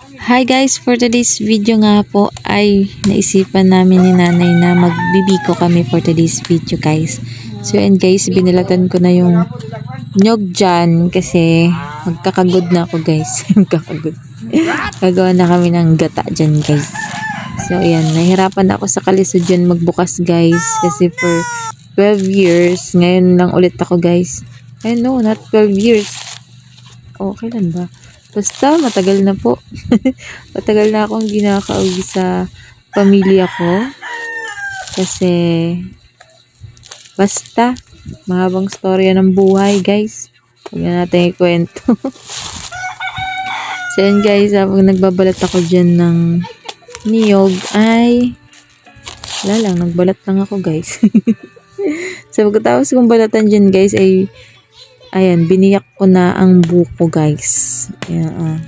Hi guys, for today's video nga po ay naisipan namin ni nanay na magbibiko kami for today's video guys. So and guys, binilatan ko na yung nyog dyan kasi magkakagod na ako guys. Magkakagod. Gagawa na kami ng gata dyan guys. So ayan, nahirapan ako sa kalisod dyan magbukas guys kasi for 12 years, ngayon lang ulit ako guys. Ay no, not 12 years. Oh, kailan ba? Basta, matagal na po. Matagal na akong hindi nakakauwi sa pamilya ko. Kasi, basta, mahabang storya ng buhay, guys. Huwag na natin ikwento. So, yun guys, habang nagbabalat ako dyan ng niyog, ay, wala lang, nagbalat lang ako, guys. So, pagkatapos kong balatan dyan, guys, ay, ayan, biniyak ko na ang buko guys. Ayan,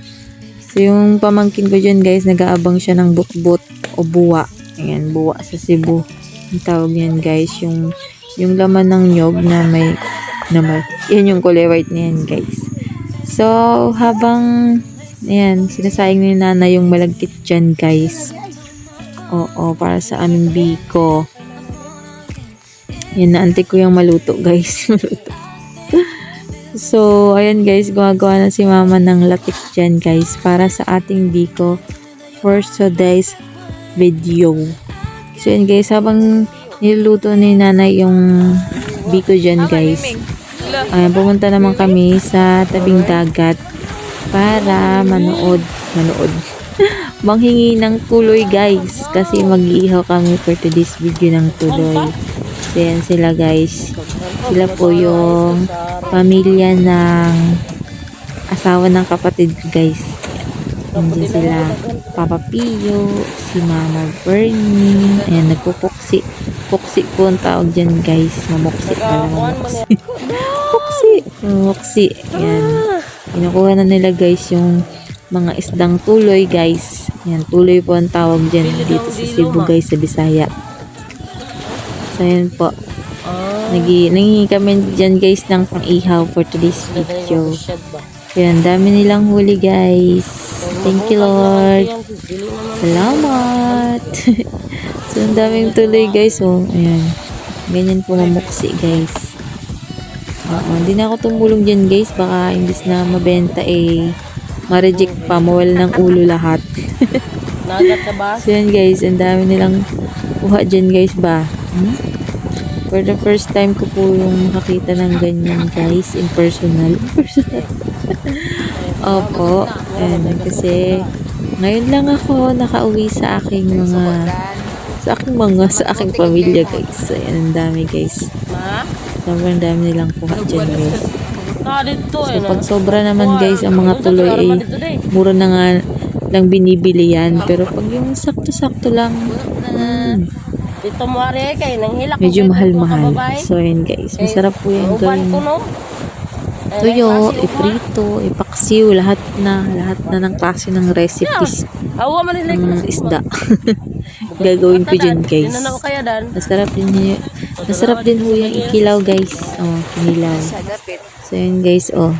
So yung pamangkin ko dyan guys, nag-aabang siya ng butbut o buwa. Ayan, buwa sa Cebu. Ang tawag yan guys, yung laman ng nyog na may, yan yung kulay white na yan guys. So habang, ayan, sinasayang ni nanay yung malagkit dyan guys. Oo, para sa aming biko. Yan, naantay ko yung maluto guys. Maluto. So, ayan guys, gumagawa na si mama ng latik dyan guys para sa ating biko for today's video. So, ayan guys, habang niluluto ni nanay yung biko dyan guys, ayan, pumunta naman kami sa tabing dagat para manood. Manghingi ng tuloy guys kasi mag-iihaw kami for today's video ng tuloy. So, ayan sila guys. Sila po yung pamilya ng asawa ng kapatid ko guys. Nandiyan sila Papa Pio, si Mama Bernie. Ayan, nagpupuksi. Puksi po ang tawag dyan guys. Mamuksi pala, mamuksi. Mamuksi. Ayan. Kinukuha na nila guys yung mga isdang tuloy guys. Ayan, tuloy po ang tawag dyan dito sa Cebu guys, sa Bisaya. So, ayan po. Nangingi kami dyan guys ng pang-ihaw for today's video. Ayan, dami nilang huli guys. Thank you Lord. Salamat. So, ang daming tuloy guys. Oh, ayan. Ganyan po mamuksi guys. Hindi na ako tumulong dyan guys. Baka imbis na mabenta ma-reject pa. Mawala ng ulo lahat. So, yan guys. Ang dami nilang kuha dyan guys ba? For the first time ko po yung makakita ng ganyan guys, in personal. Opo. And kasi ngayon lang ako nakauwi sa aking pamilya guys. Ayan, ang dami guys. Sobrang dami nilang kuha dyan guys. So pag sobra naman guys, ang mga tuloy ay mura na nga lang binibili yan. Pero pag yung sakto-sakto lang, medyo mahal-mahal. So, ayan guys. Masarap po yan gawin. Tuyo, iprito, ipaksiw, lahat na ng klase ng recipes ng isda. Gagawin ko dyan guys. Masarap din po yung ikilaw guys. Oh, kinilaw. So, ayan guys. Oh.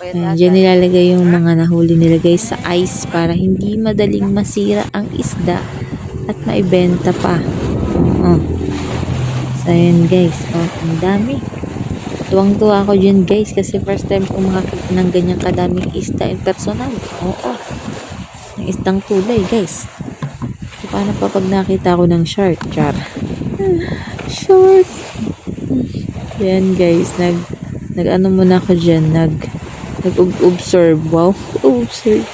Ayan, dyan nilalagay yung mga nahuli nila guys sa ice para hindi madaling masira ang isda at maibenta pa. Oh. So, ayan guys. Oh, ang dami. Tuwang-tuwa ako dyan guys kasi first time ko makakita ng ganyang kadaming isda in personal. Oo. Ng isdang tulay guys. So, paano pa pag nakita ko ng shark? Shark. Ayan guys. Nag-ano muna ako dyan. Nag-observe. Wow. Observe.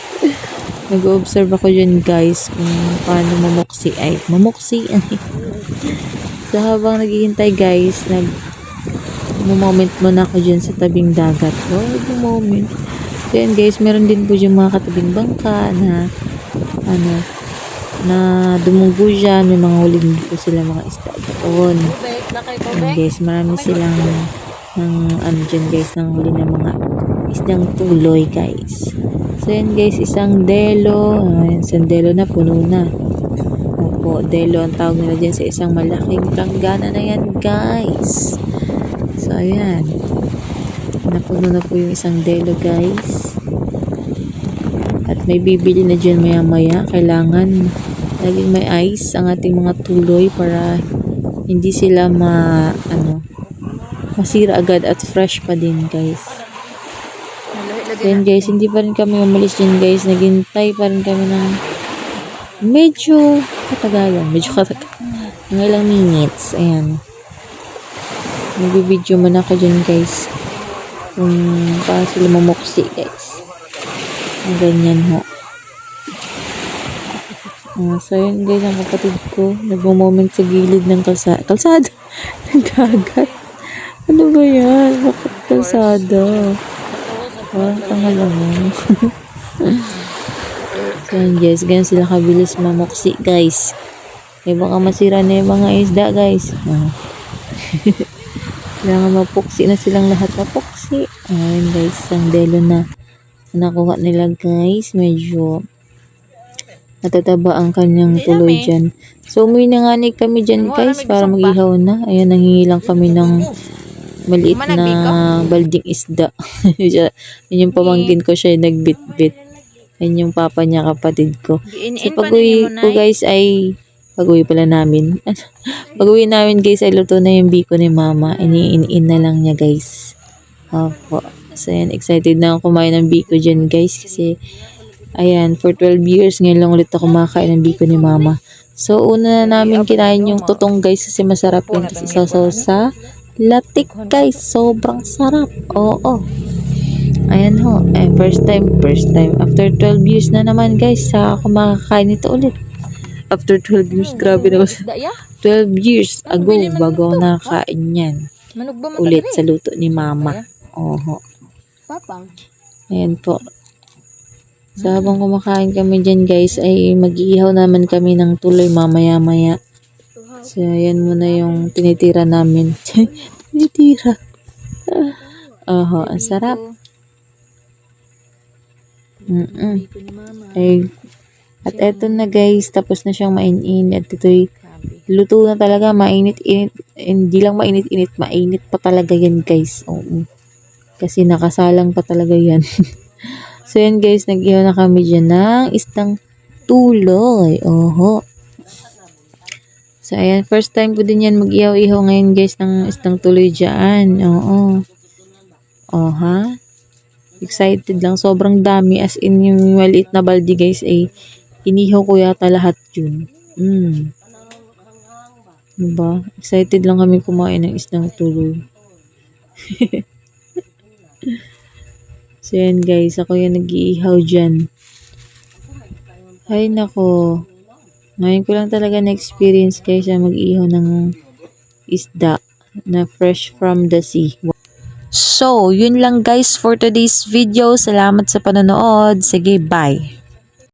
Nag-observe ako dyan guys kung paano mamuksi. So habang naghihintay guys, moment muna ako dyan sa tabing dagat. Oh, moment. So yan guys, meron din po dyan mga katabing bangka na dumugo dyan. May mga huli din po sila mga isda doon. Yan guys, marami silang dyan guys, nang huli ng mga isdang tuloy guys. So yan guys, isang delo. Isang delo na, puno na. Opo, delo ang tawag nila dyan sa isang malaking planggana na yan guys. So ayan, napuno na po yung isang delo guys. At may bibili na dyan maya maya. Kailangan laging may ice ang ating mga tuloy para hindi sila masira agad at fresh pa din guys. Then guys, hindi pa rin kami umalis dyan guys. Naghintay pa rin kami ng medyo katagalan. Mga ilang minutes. Ayan. Nagbibideo muna ako dyan guys. Kung paano sila mamuksi guys. Ang ganyan ho. So yun guys, ang kapatid ko nagmo-moment sa gilid ng kalsada ng dagat. Ano ba yan? Bakit kalsada? Tangal lang yan. So yun guys, ganyan sila kabilis mamuksi guys. Eh baka masira na yung mga isda guys. Kailangan mapuksi na silang lahat. Mapuksi. Ayun guys, ang delo na nakuha nila guys. Medyo natataba ang kanyang tuloy dyan. So umuwi na nga kami dyan guys para mag-ihaw na. Ayan, nangingi lang kami ng maliit na balding isda. Yun yung pamangkin ko, siya yung nagbitbit. Yun yung papa niya, kapatid ko. So pag-uwi ko guys ay pag-uwi pala namin. Pag-uwi namin guys ay luto na yung biko ni mama. Iniin na lang niya guys. Opo. So yan, excited na ako kumain ng biko dyan guys. Kasi ayan, for 12 years ngayon lang ulit ako kumakain ng biko ni mama. So una na namin kinain yung tutong guys kasi masarap yun. Kasi isasaw sa latik guys. Sobrang sarap. Oo. Ayan ho. First time. After 12 years na naman guys, sa ako makakain ito ulit. After 12 years, grabe na. 12 years ago, bago ako nakakain yan. Ulit sa luto ni mama. Oho. Ayan po. So, habang kumakain kami dyan guys, ay mag-iihaw naman kami ng tuloy mamaya-maya. So, ayan muna yung tinitira namin. Tinitira. Oho, ang sarap. Ay, at eto na guys, tapos na siyang mainit. At ito'y luto na talaga, mainit-init. Hindi lang mainit-init, mainit pa talaga yan guys. Oo. Kasi nakasalang pa talaga yan. So yan guys, nag-ihaw na kami dyan ng isdang tuloy. Oho. So ayan, first time ko din yan mag-ihaw-ihaw ngayon guys ng isdang tuloy dyan. Oo. Oha. Excited lang. Sobrang dami. As in yung maliit na baldi guys ay inihaw ko yata lahat yun. Diba? Excited lang kami kumain ng isdang tuloy. So yan guys, ako yung nag-iihaw dyan. Ay nako. Ngayon ko lang talaga na-experience guys na mag-ihaw ng isda na fresh from the sea. So, yun lang guys for today's video. Salamat sa panonood. Sige, bye.